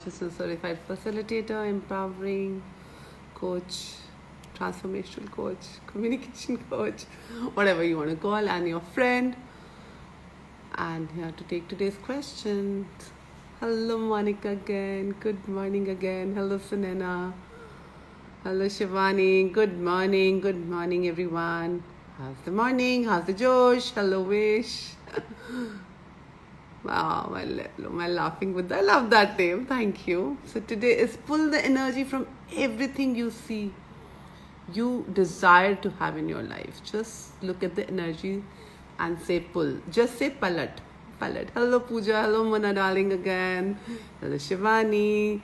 Consciousness Certified Facilitator, Empowering Coach, Transformational Coach, Communication Coach, whatever you want to call, and your friend. And here to take today's questions. Hello, Monica again. Good morning again. Hello, Sunena. Hello, Shivani. Good morning. Good morning, everyone. How's the morning? How's the Josh? Hello, Wish. Wow, my laughing with I love that name. Thank you. So today is pull the energy from everything you see, you desire to have in your life. Just look at the energy and say pull. Just say palat. Palat. Hello, Pooja. Hello, Mona darling again. Hello, Shivani.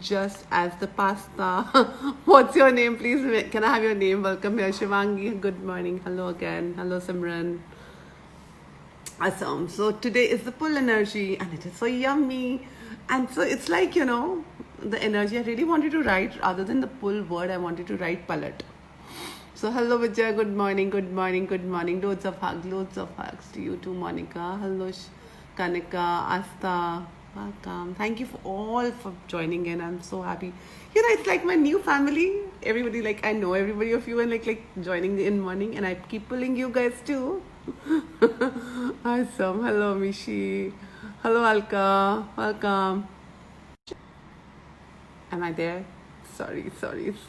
Just as the pasta. What's your name, please? Can I have your name? Welcome here, Shivangi. Good morning. Hello again. Hello, Simran. Awesome. So today is the pull energy and it is so yummy. And so it's like, the energy I really wanted to write, other than the pull word, I wanted to write palat. So hello, Vijay. Good morning. Good morning. Good morning. Loads of hugs to you too, Monica. Hello, Kanika, Asta. Welcome. Thank you for joining in. I'm so happy. It's like my new family. Everybody, I know everybody of you and like joining in morning, and I keep pulling you guys too. Awesome. Hello, Mishi. Hello, Alka. Welcome. Am I there? Sorry.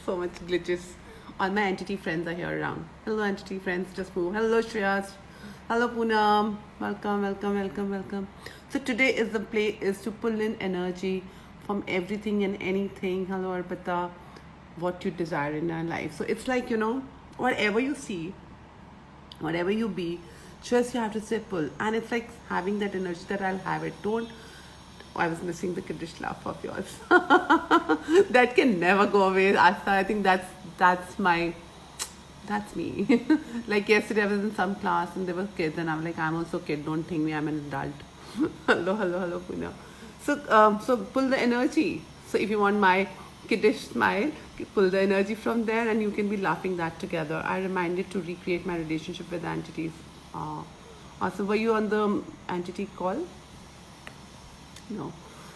So much glitches. All my entity friends are here around. Hello, entity friends. Just move. Hello, Shreyas. Hello, Poonam. Welcome. So today is the play is to pull in energy from everything and anything. Hello, Arpita. What you desire in your life. So it's like, whatever you see, whatever you be, just you have to say pull. And it's like having that energy that I'll have it. I was missing the Kaddish laugh of yours. That can never go away. I think that's me. Like yesterday I was in some class and there were kids and I'm like, I'm also a kid. Don't think me, I'm an adult. hello, Puna. So pull the energy. So if you want my kiddish smile, pull the energy from there and you can be laughing that together. I reminded to recreate my relationship with entities. Also, were you on the entity call? No.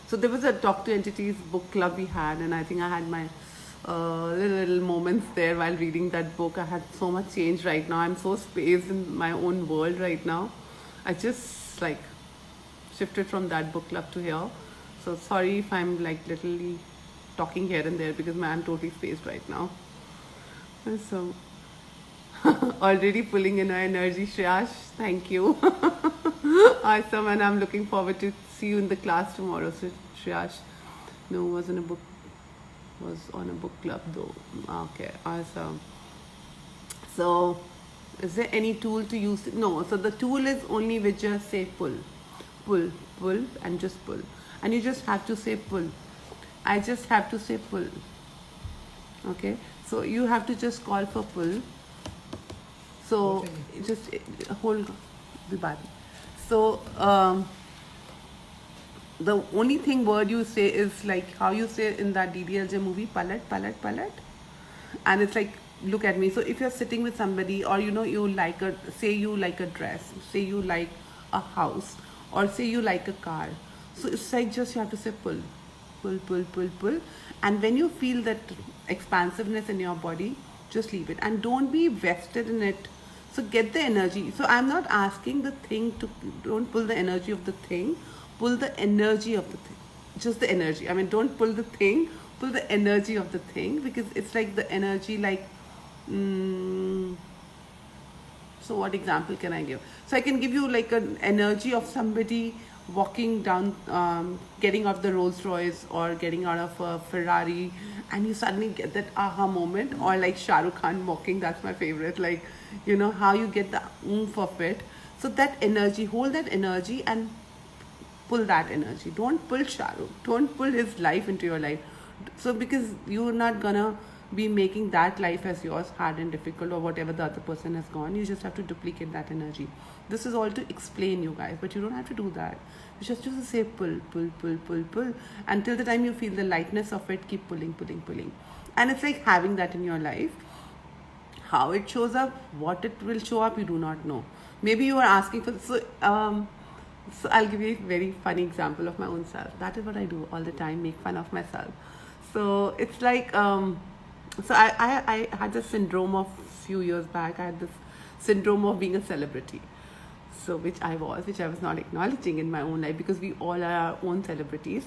So there was a Talk to Entities book club we had, and I think I had my little moments there while reading that book. I had so much change right now. I'm so spaced in my own world right now. I just shifted from that book club to here. So sorry if I'm literally talking here and there because I'm totally spaced right now. So already pulling in our energy, Shreyash. Thank you. Awesome, and I'm looking forward to see you in the class tomorrow. So Shreyash, no, was on a book club though. Okay, awesome. So is there any tool to use? No, so the tool is only with just say pull, and just pull, and you just have to say pull. I just have to say pull. Okay, so you have to just call for pull. So just hold the body. So the only word you say is like how you say in that DDLJ movie, palat. And it's like, look at me. So if you're sitting with somebody or you like a dress, say you like a house, or say you like a car. So it's like just you have to say pull. And when you feel that expansiveness in your body, just leave it and don't be vested in it. So get the energy. So I'm not asking the thing don't pull the energy of the thing, pull the energy of the thing. Just the energy. I mean, don't pull the thing, pull the energy of the thing, because it's like the energy so what example can I give? So I can give you like an energy of somebody walking down, getting off the Rolls Royce or getting out of a Ferrari, and you suddenly get that aha moment, or like Shah Rukh Khan walking. That's my favorite. How you get the oomph of it. So that energy, hold that energy and pull that energy. Don't pull Shah Rukh. Don't pull his life into your life. So because you're not gonna be making that life as yours hard and difficult, or whatever the other person has gone. You just have to duplicate that energy. This is all to explain you guys, but you don't have to do that. You just have to say pull until the time you feel the lightness of it. Keep pulling, and it's like having that in your life. How it shows up, what it will show up, you do not know. Maybe you are asking for So I'll give you a very funny example of my own self. That is what I do all the time, make fun of myself. So it's like, I had this syndrome of few years back. I had this syndrome of being a celebrity. So which I was not acknowledging in my own life, because we all are our own celebrities.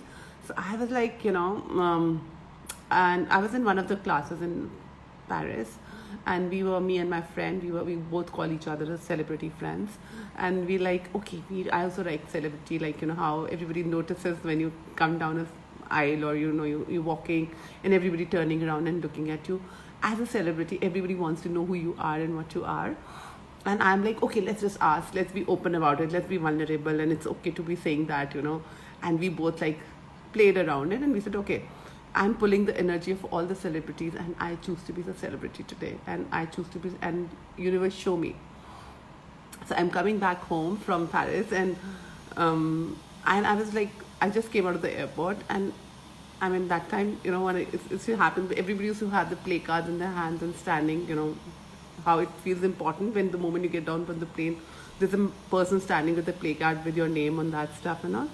So I was like, and I was in one of the classes in Paris, and me and my friend, we both call each other as celebrity friends, and we like, okay, I also like celebrity, like, how everybody notices when you come down a aisle, or you're walking and everybody turning around and looking at you. As a celebrity, everybody wants to know who you are and what you are. And I'm like, okay, let's just ask, let's be open about it, let's be vulnerable, and it's okay to be saying that. And we both like played around it, and we said, okay, I'm pulling the energy of all the celebrities, and I choose to be the celebrity today, and I choose to be, and universe, show me. So I'm coming back home from Paris, and I was like, I just came out of the airport, and I mean, that time, when it happened, everybody used to have the play cards in their hands and standing, how it feels important when the moment you get down from the plane, there's a person standing with a play card with your name on that stuff and all.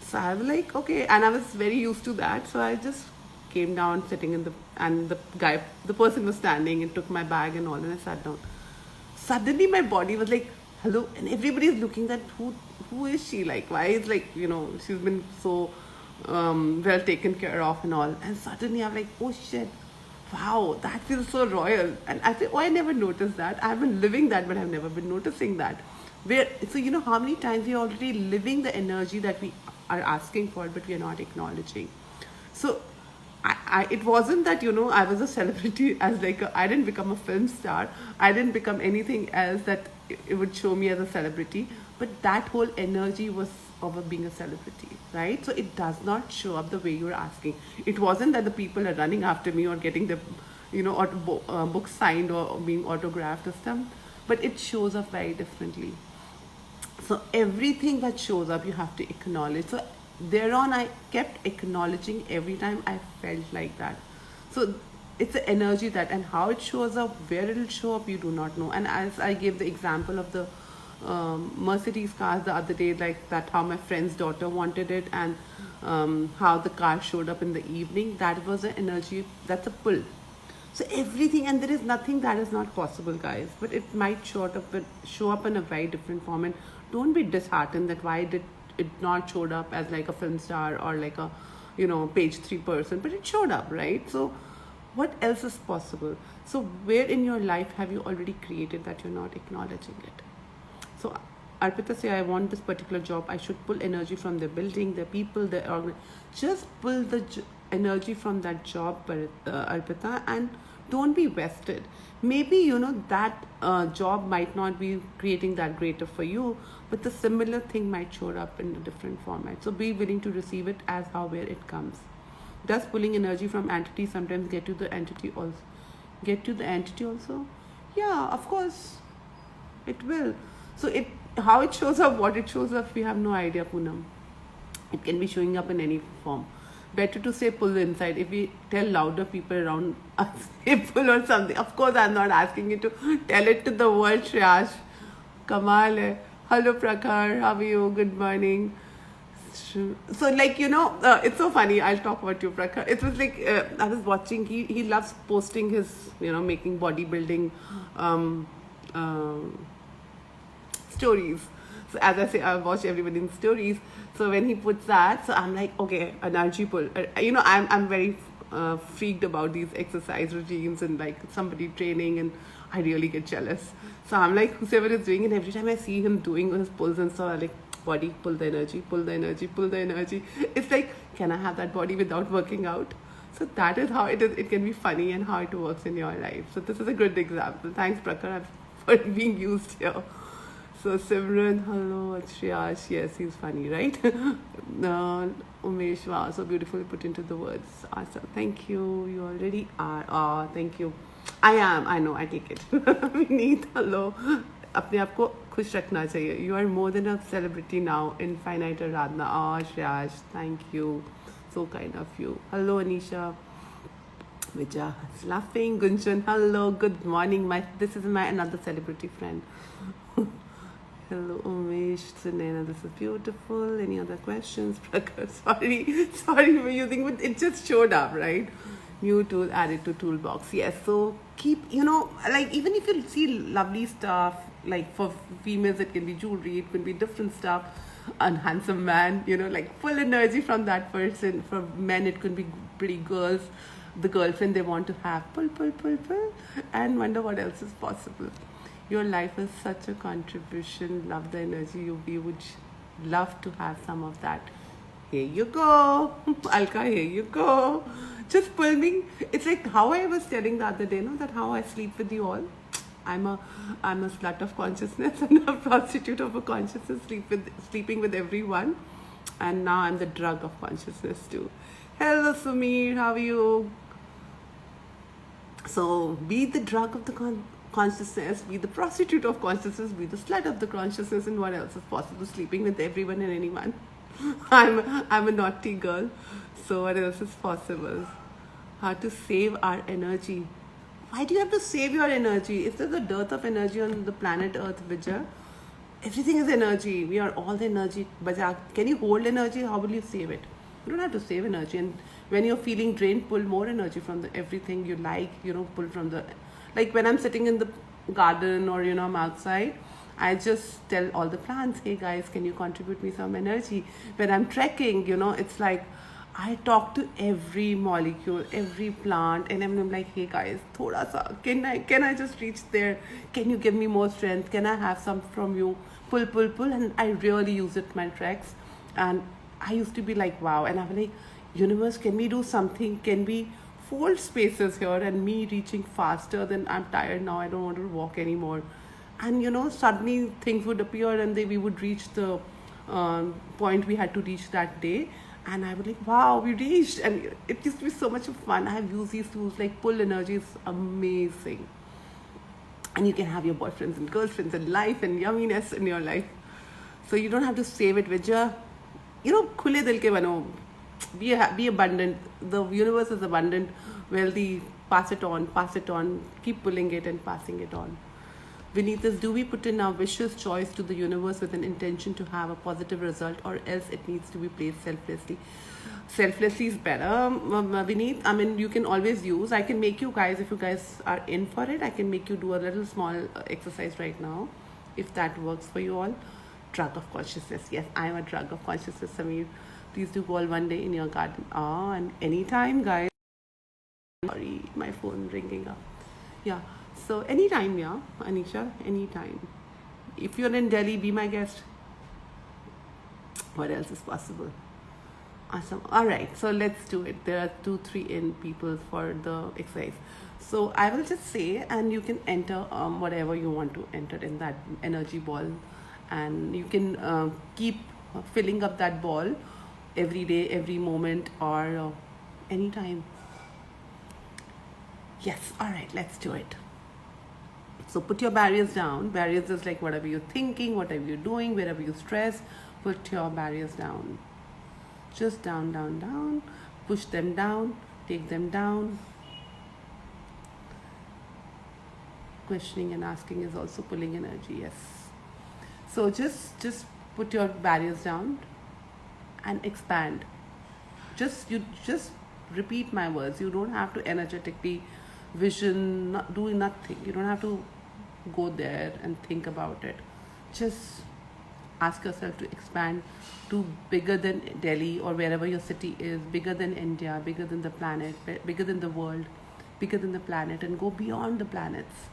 So I was like, okay, and I was very used to that. So I just came down, sitting and the person was standing and took my bag and all, and I sat down. Suddenly my body was like, hello, and everybody is looking at who is she, like, why is, like, she's been so well taken care of and all. And suddenly I'm like, oh shit, wow, that feels so royal. And I said, oh, I never noticed that. I've been living that, but I've never been noticing that. So how many times we're already living the energy that we are asking for, but we are not acknowledging. So it wasn't that, I was a celebrity as like, I didn't become a film star. I didn't become anything else that it would show me as a celebrity. But that whole energy was of being a celebrity, right? So it does not show up the way you're asking. It wasn't that the people are running after me or getting the, books signed or being autographed or stuff, but it shows up very differently. So everything that shows up, you have to acknowledge. So thereon, I kept acknowledging every time I felt like that. So it's the energy that, and how it shows up, where it'll show up, you do not know. And as I gave the example of the Mercedes cars the other day, like that, how my friend's daughter wanted it, and how the car showed up in the evening, that was an energy, that's a pull. So everything, and there is nothing that is not possible, guys, but it might show up in a very different form. And don't be disheartened that why did it not showed up as like a film star or like a page 3 person, but it showed up, right? So what else is possible? So where in your life have you already created that you're not acknowledging it? So Arpita say, I want this particular job, I should pull energy from the building, the people, the just pull the energy from that job, Arpita, and don't be vested. Maybe that job might not be creating that greater for you, but the similar thing might show up in a different format. So be willing to receive it as where it comes. Does pulling energy from entity sometimes get to the entity also? Yeah, of course it will. So how it shows up, what it shows up, we have no idea, Poonam. It can be showing up in any form. Better to say pull inside. If we tell louder, people around us say pull or something. Of course, I'm not asking you to tell it to the world, Shreyash. Kamal hai. Hello, Prakhar. How are you? Good morning. So, like, it's so funny. I'll talk about you, Prakhar. It was like, I was watching, he loves posting his, making bodybuilding stories. So as I say, I watch everybody's stories. So when he puts that, so I'm like, okay, energy pull. I'm very freaked about these exercise regimes and like somebody training, and I really get jealous. So I'm like, whoever is doing it, every time I see him doing his pulls and so, I'm like, body, pull the energy, pull the energy, pull the energy. It's like, can I have that body without working out? So that is how it is. It can be funny and how it works in your life. So this is a good example. Thanks, Prakhar, for being used here. So Simran, hello, Shreyash, yes, he's funny, right? Umesh, wow, so beautifully put into the words. Awesome, thank you, you already are. Oh, thank you. I am, I know, I take it. Vineet, hello. अपने आप को खुश रखना चाहिए. You are more than a celebrity now. Infinite Aradhana. Oh, Shreyash, thank you. So kind of you. Hello, Anisha. Vijay is laughing. Gunchan, hello, good morning. This is my another celebrity friend. Hello, Umesh, Sunena, this is beautiful. Any other questions? Sorry for using, but it just showed up, right? New tool added to toolbox. Yes, so keep, like even if you see lovely stuff, like for females, it can be jewelry, it can be different stuff. A handsome man, like full energy from that person. For men, it could be pretty girls, the girlfriend they want to have. Pull, and wonder what else is possible. Your life is such a contribution. Love the energy. We would love to have some of that. Here you go. Alka, here you go. Just pull me. It's like how I was telling the other day, that how I sleep with you all. I'm a slut of consciousness and a prostitute of a consciousness, sleeping with everyone. And now I'm the drug of consciousness too. Hello, Sumir. How are you? So be the drug of the consciousness, be the prostitute of consciousness, be the slut of the consciousness, and what else is possible? Sleeping with everyone and anyone. I'm a naughty girl. So what else is possible? How to save our energy? Why do you have to save your energy? Is there a dearth of energy on the planet Earth, Vijay? Everything is energy. We are all the energy. Can you hold energy? How will you save it? You don't have to save energy. And when you're feeling drained, pull more energy from everything you like. Pull from like when I'm sitting in the garden or I'm outside, I just tell all the plants, hey guys, can you contribute me some energy? When I'm trekking, it's like I talk to every molecule, every plant, and I'm like, hey guys, thoda sa, can I just reach there? Can you give me more strength? Can I have some from you? Pull, and I really use it in my treks. And I used to be like, wow, and I'm like, universe, can we do something? Can we fold spaces here? And me reaching faster than I'm tired now, I don't want to walk anymore. And suddenly things would appear, and we would reach the point we had to reach that day. And I was like, wow, we reached. And it used to be so much of fun. I have used these tools, like pull energy is amazing. And you can have your boyfriends and girlfriends and life and yumminess in your life. So you don't have to save it with your, khule dil ke bano. Be abundant. The universe is abundant, wealthy. Pass it on. Keep pulling it and passing it on. Beneath this, do we put in our vicious choice to the universe with an intention to have a positive result, or else it needs to be placed selflessly? Selflessly is better, Beneath. I mean, you can always use. I can make you guys, if you guys are in for it, I can make you do a little small exercise right now, if that works for you all. Drug of consciousness. Yes, I am a drug of consciousness, Samir. Please do call one day in your garden. And anytime, guys. Sorry, my phone ringing up. Yeah. So anytime, yeah, Anisha, anytime. If you're in Delhi, be my guest. What else is possible? Awesome. All right, so let's do it. There are 2-3 in people for the exercise. So I will just say, and you can enter whatever you want to enter in that energy ball, and you can keep filling up that ball every day, every moment, or anytime. Yes. All right, let's do it. So put your barriers down. Barriers is like whatever you're thinking, whatever you're doing, wherever you stress, put your barriers down. Just down. Push them down, take them down. Questioning and asking is also pulling energy, yes. So just put your barriers down and expand. Just repeat my words. You don't have to energetically vision, do nothing. You don't have to go there and think about it. Just ask yourself to expand to bigger than Delhi or wherever your city is, bigger than India, bigger than the planet, bigger than the world, bigger than the planet, and go beyond the planets.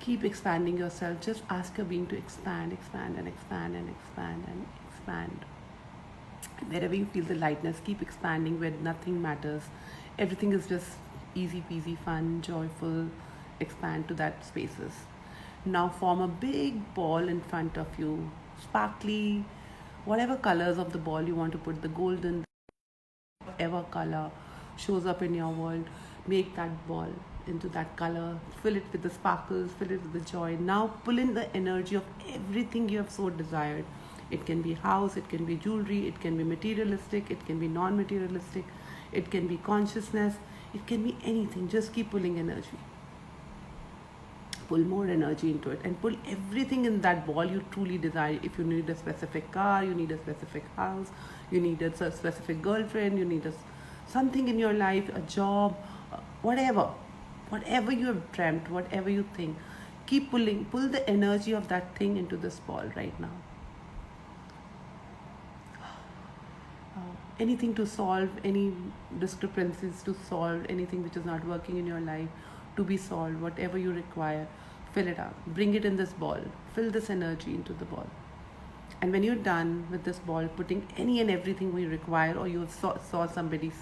Keep expanding yourself. Just ask your being to expand. Wherever you feel the lightness, keep expanding where nothing matters. Everything is just easy peasy, fun, joyful. Expand to that spaces. Now form a big ball in front of you, sparkly, whatever colors of the ball you want to put, the golden, whatever color shows up in your world, make that ball into that color, fill it with the sparkles, fill it with the joy. Now pull in the energy of everything you have so desired. It can be house, it can be jewelry, it can be materialistic, it can be non-materialistic, it can be consciousness, it can be anything. Just keep pulling energy. pull more energy into it and pull everything in that ball you truly desire. If you need a specific car, you need a specific house, you need a specific girlfriend, you need something in your life, a job, whatever you have dreamt, whatever you think, keep pulling. Pull the energy of that thing into this ball right now. Anything to solve, any discrepancies to solve, anything which is not working in your life to be solved, whatever you require, fill it up. Bring it in this ball. Fill this energy into the ball. And when you're done with this ball, putting any and everything we require, or you saw somebody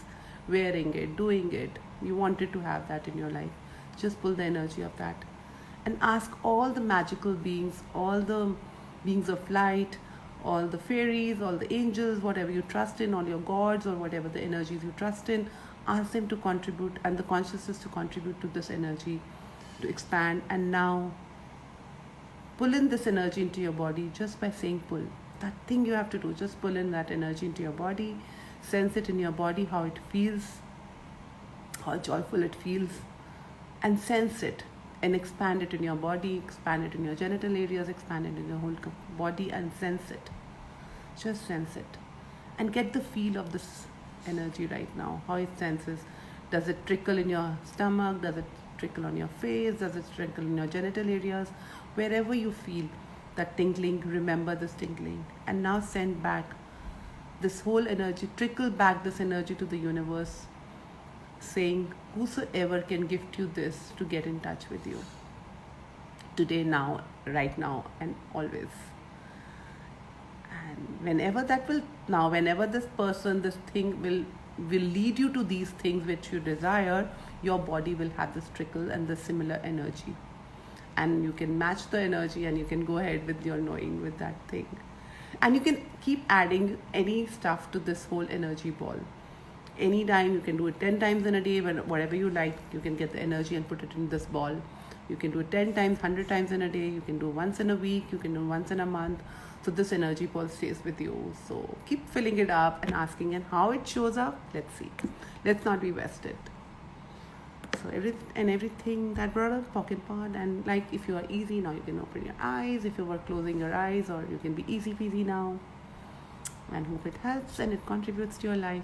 wearing it, doing it, you wanted to have that in your life, just pull the energy of that. And ask all the magical beings, all the beings of light, all the fairies, all the angels, whatever you trust in, all your gods or whatever the energies you trust in, ask them to contribute and the consciousness to contribute to this energy, to expand. And now pull in this energy into your body just by saying pull. That thing you have to do, just pull in that energy into your body, sense it in your body, how it feels, how joyful it feels, and sense it. And expand it in your body, expand it in your genital areas, expand it in your whole body, and sense it. Just sense it. And get the feel of this energy right now, how it senses. Does it trickle in your stomach? Does it trickle on your face? Does it trickle in your genital areas? Wherever you feel that tingling, remember this tingling. And now send back this whole energy, trickle back this energy to the universe, saying, whosoever can gift you this to get in touch with you today, now, right now, and always. And whenever this person, this thing will lead you to these things which you desire, your body will have this trickle and the similar energy, and you can match the energy and you can go ahead with your knowing with that thing. And you can keep adding any stuff to this whole energy ball. Anytime, you can do it 10 times in a day, whatever you like. You can get the energy and put it in this ball. You can do it 10 times, 100 times in a day. You can do once in a week. You can do once in a month. So this energy ball stays with you. So keep filling it up and asking, and how it shows up, let's see. Let's not be vested. So everything that brought up pocket pod. And like, if you are easy now, you can open your eyes. If you were closing your eyes, or you can be easy peasy now. And hope it helps and it contributes to your life.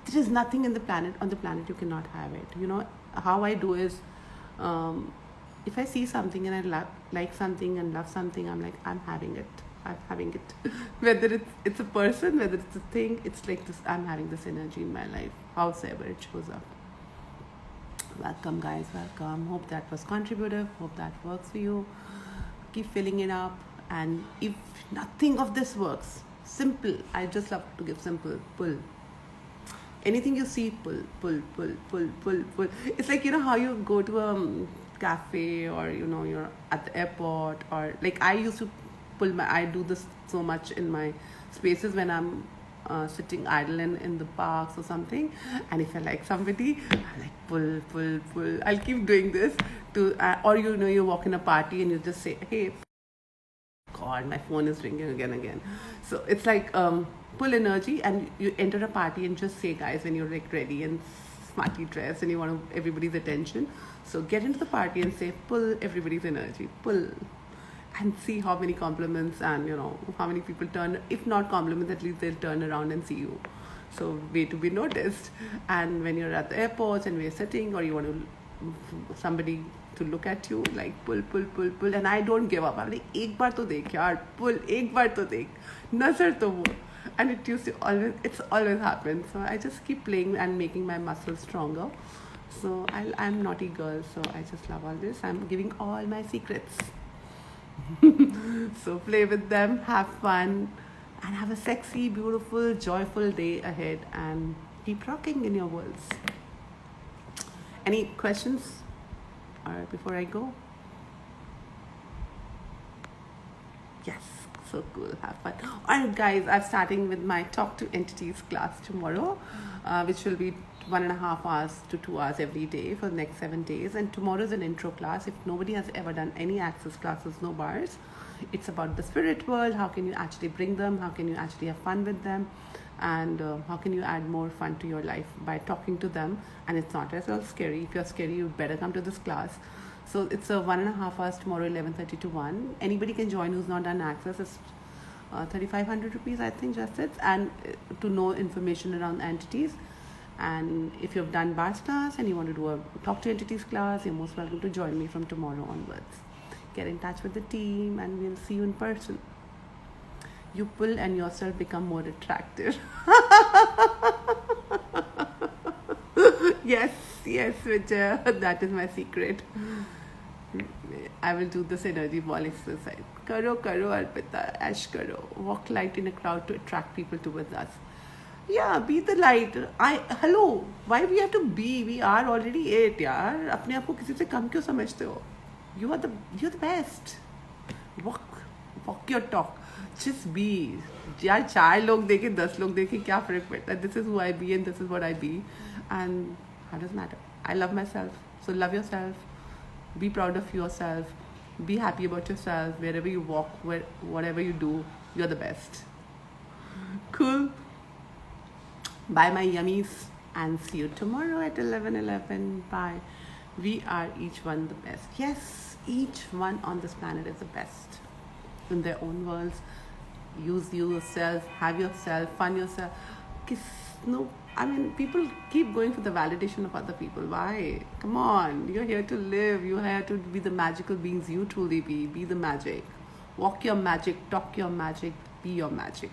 There is nothing on the planet you cannot have it. You know how I do is, if I see something and I like something and love something, I'm like, I'm having it. Whether it's a person, whether it's a thing, it's like this. I'm having this energy in my life, howsoever it shows up. Welcome, guys. Welcome. Hope that was contributive. Hope that works for you. Keep filling it up. And if nothing of this works, simple. I just love to give simple pull. Anything you see, pull. It's like, how you go to a cafe, or you're at the airport, or like I used to I do this so much in my spaces when I'm sitting idle in the parks or something, and if I like somebody, I'm like pull. I'll keep doing this to or you walk in a party and you just say, hey, God, my phone is ringing again. So it's like pull energy, and you enter a party and just say, guys, when you're like ready and smartly dressed and you want everybody's attention, so get into the party and say, pull everybody's energy, pull, and see how many compliments and how many people turn, if not compliments, at least they'll turn around and see you. So way to be noticed. And when you're at the airports and we're sitting, or you want to somebody to look at you, like pull, and I don't give up. I'm like, ek baar to dekh yaar, pull, ek baar to dekh, nazar to wo. And it's always happened. So I just keep playing and making my muscles stronger. So I'm naughty girl, so I just love all this. I'm giving all my secrets. So play with them, have fun, and have a sexy, beautiful, joyful day ahead, and keep rocking in your worlds. Any questions before I go? Yes, so cool, have fun. Alright guys, I'm starting with my Talk to Entities class tomorrow, which will be 1.5 hours to 2 hours every day for the next 7 days. And tomorrow is an intro class. If nobody has ever done any access classes, no bars, it's about the spirit world. How can you actually bring them? How can you actually have fun with them? And how can you add more fun to your life by talking to them? And it's not at all scary. If you're scary, you better come to this class. So it's a 1.5 hours tomorrow, 11:30 to 1. Anybody can join who's not done access. It's 3,500 rupees, I think, just it. And to know information around entities. And if you've done bars class and you want to do a talk to entities class, you're most welcome to join me from tomorrow onwards. Get in touch with the team and we'll see you in person. You pull and yourself become more attractive. Yes, Vijay, that is my secret. I will do this energy ball exercise. Karo, Arpita, ash karo. Walk light in a crowd to attract people towards us. Yeah, be the light. Hello, why we have to be? We are already it, यार. अपने आप को किसी से कम क्यों समझते हो? You're the best. Walk your talk. Just be. यार 4 लोग देखे 10 लोग देखे क्या फर्क पड़ता है? This is who I be and this is what I be, and how does it matter? I love myself. So love yourself. Be proud of yourself. Be happy about yourself. Wherever you walk, whatever you do, you're the best. Cool. Bye, my yummies, and see you tomorrow at 11:11. Bye. We are each one the best. Yes, each one on this planet is the best in their own worlds. Use yourself, have yourself, fun yourself. People keep going for the validation of other people. Why? Come on, you're here to live. You're here to be the magical beings you truly be. Be the magic. Walk your magic, talk your magic, be your magic.